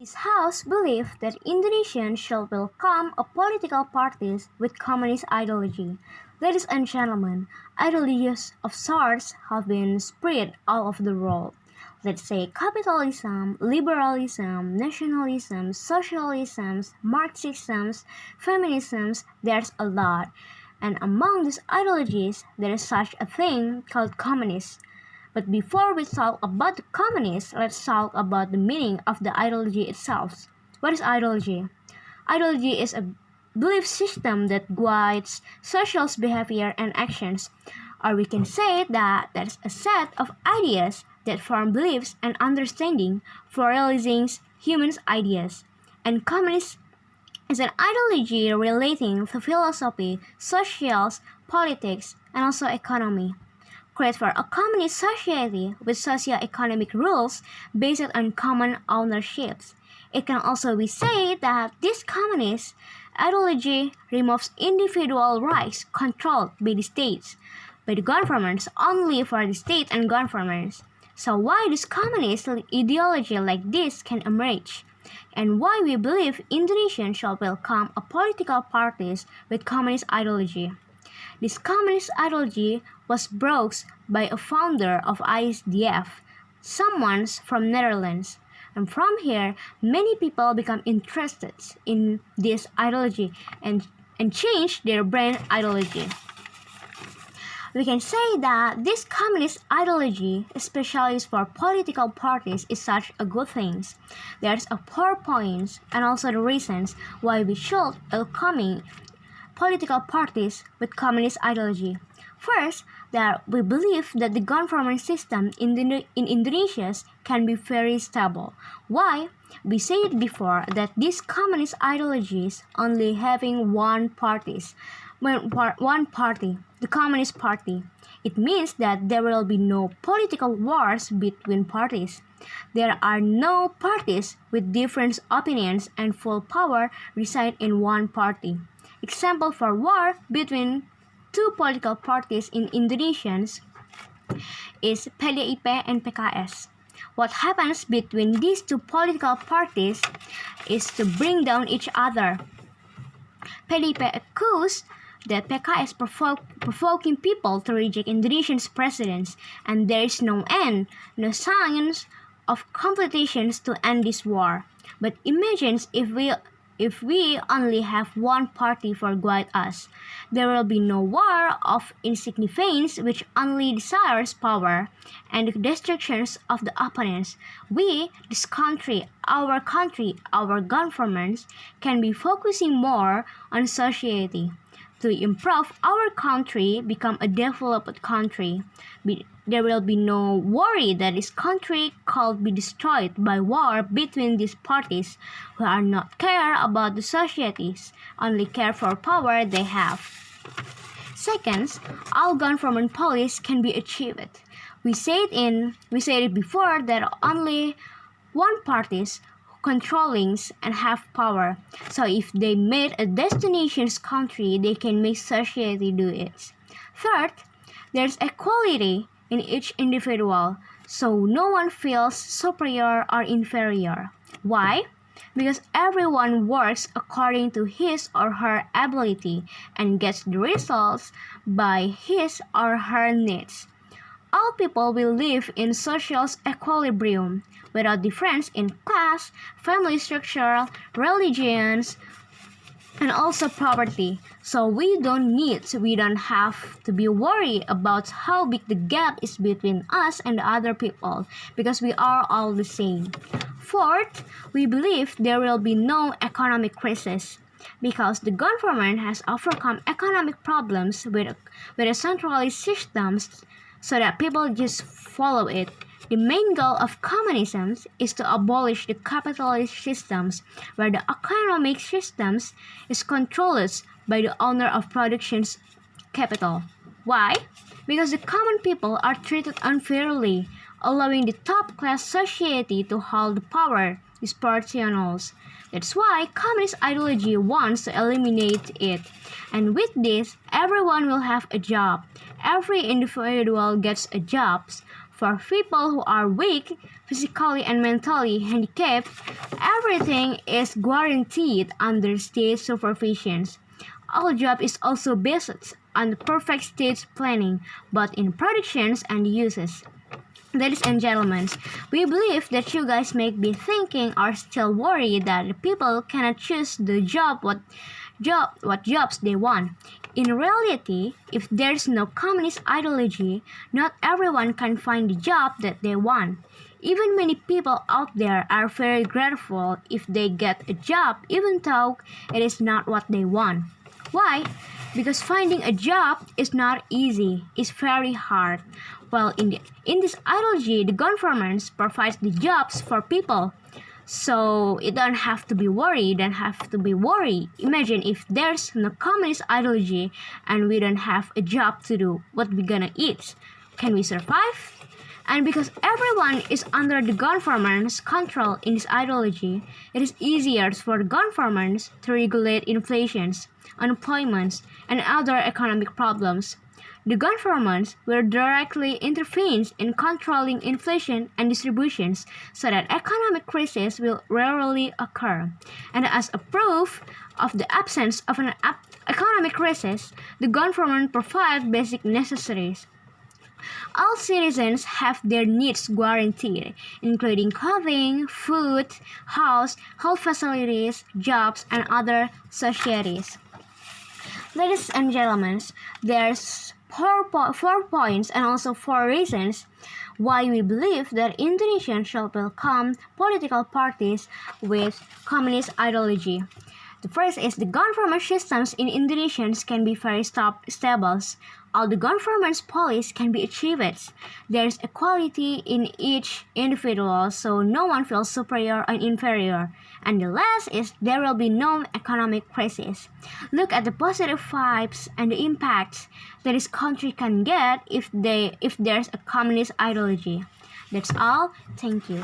This house believes that Indonesians should welcome a political parties with communist ideology. Ladies and gentlemen, ideologies of sorts have been spread all over the world. Let's say capitalism, liberalism, nationalism, socialism, Marxism, feminism, there's a lot. And among these ideologies, there is such a thing called communist. But before we talk about the communists, let's talk about the meaning of the ideology itself. What is ideology? Ideology is a belief system that guides social behavior and actions. Or we can say that that's a set of ideas that form beliefs and understanding for realizing humans' ideas. And communist is an ideology relating to philosophy, socials, politics, and also economy. Create for a communist society with socio-economic rules based on common ownerships. It can also be said that this communist ideology removes individual rights controlled by the states, by the governments only for the state and governments. So why this communist ideology like this can emerge? And why we believe Indonesians should welcome a political parties with communist ideology. This communist ideology was brought by a founder of ISDF, someone from Netherlands. And from here, many people become interested in this ideology and change their brain ideology. We can say that this communist ideology, especially for political parties, is such a good thing. There's a 4 points and also the reasons why we should welcoming political parties with communist ideology. First, that we believe that the government system in Indonesia can be very stable. Why? We said before that these communist ideologies only having one party, the Communist Party. It means that there will be no political wars between parties. There are no parties with different opinions and full power reside in one party. Example for war between two political parties in Indonesia is PDIP and PKS. What happens between these two political parties is to bring down each other. PDIP accused that PKS provoking people to reject Indonesia's presidents, and there is no end, no signs of competitions to end this war. But imagine if we only have one party for guide us, there will be no war of insignificance which only desires power and the destructions of the opponents. We, this country, our governments, can be focusing more on society to improve our country, become a developed country. There will be no worry that this country could be destroyed by war between these parties who are not care about the societies, only care for power they have. Second, all government policies can be achieved. We said it before that only one parties controlling and have power. So if they made a destination's country, they can make society do it. Third, there's equality in each individual, so no one feels superior or inferior. Why? Because everyone works according to his or her ability and gets the results by his or her needs. All people will live in social equilibrium without difference in class, family structure, religions, and also poverty. So we don't have to be worried about how big the gap is between us and the other people because we are all the same. Fourth, we believe there will be no economic crisis because the government has overcome economic problems with a centralized system so that people just follow it. The main goal of communism is to abolish the capitalist systems where the economic systems is controlled by the owner of production's capital. Why? Because the common people are treated unfairly, allowing the top-class society to hold the power, these portionals. That's why communist ideology wants to eliminate it. And with this, everyone will have a job. Every individual gets a job. For people who are weak, physically and mentally handicapped, everything is guaranteed under state supervision. All job is also based on perfect state planning, both in productions and uses. Ladies and gentlemen, we believe that you guys may be thinking or still worried that the people cannot choose the what jobs they want. In reality, if there's no communist ideology, not everyone can find the job that they want. Even many people out there are very grateful if they get a job even though it is not what they want. Why? Because finding a job is not easy, it's very hard. Well, in this ideology, the government provides the jobs for people. So you don't have to be worried, Imagine if there's no communist ideology and we don't have a job to do, what we gonna eat? Can we survive? And because everyone is under the government's control in this ideology, it is easier for the governments to regulate inflation, unemployment, and other economic problems. The governments will directly intervene in controlling inflation and distributions so that economic crises will rarely occur. And as a proof of the absence of an economic crisis, the government provides basic necessities. All citizens have their needs guaranteed, including clothing, food, health facilities, jobs, and other societies. Ladies and gentlemen, there's four points and also four reasons why we believe that Indonesia shall welcome political parties with communist ideology. The first is the government systems in Indonesia can be very stable. All the government's policies can be achieved. There is equality in each individual, so no one feels superior and inferior. And the last is there will be no economic crisis. Look at the positive vibes and the impacts that this country can get if there's a communist ideology. That's all. Thank you.